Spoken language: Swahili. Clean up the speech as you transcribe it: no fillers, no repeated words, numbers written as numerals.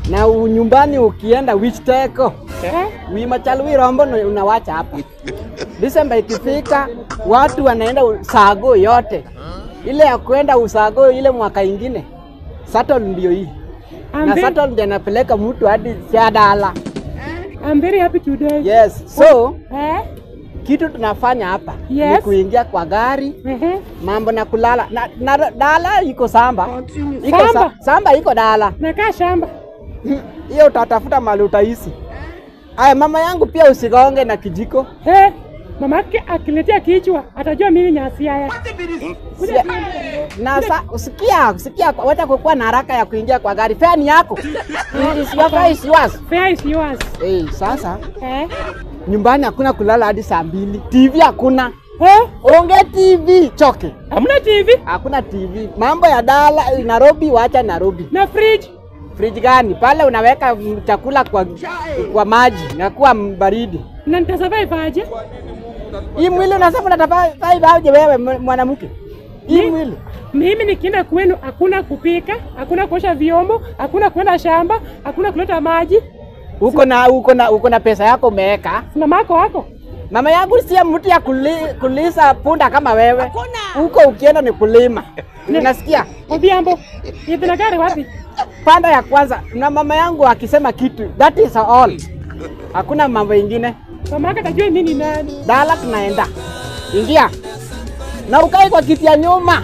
Na nyumbani ukienda Wichteko. Wimachalwi Rombo unawacha hapa. Disemba ikifika watu wanaenda Usago yote. Ile ya kwenda Usago ile mwaka ingine. Satol ndio hii. Na Satol ndio anapeleka mtu hadi Siadala. I'm very happy today. Yes. So, kitu tunafanya hapa ni kuingia kwa gari, mambo na kulala. Na dala iko Samba. Samba iko dala. Nakaa shamba. Hiyo utatafuta mahali utaishi. Aya, mama yangu pia usigonge na kijiko. Mamake akiletea kichwa atajua mimi nyasi haya. Na usikia wacha kukuwa na haraka ya kuingia kwa gari. Fare ni yako. Fare is yours. Fare is yours. Sasa. Nyumbani hakuna kulala hadi saa 2. TV hakuna. Onge TV choke. Hamna TV? Hakuna TV. Mambo ya dala Nairobi waacha Nairobi. Na fridge? Fridge gani? Pale unaweka chakula kwa maji na kuwa baridi. Na nitasurvive aje? Hii mwili unasema unatasurvive aje wewe mwanamke? Hii mwili. Mimi nikienda kwenu hakuna kupika, hakuna kuosha vyombo, hakuna kwenda shamba, hakuna kuleta maji. Uko na pesa yako umeweka. Na mako wako? Mama yangu si mtu ya kulisa punda kama wewe. Huko ukienda ni kulima. Unasikia? Odhiambo. Yedina gari wapi? Panda ya kwanza. Na mama yangu akisema kitu, that is all. Hakuna mambo ingine. Mama yake atajua mimi ni nani. Dala tunaenda. Ingia. Na ukae kwa kiti ya nyuma.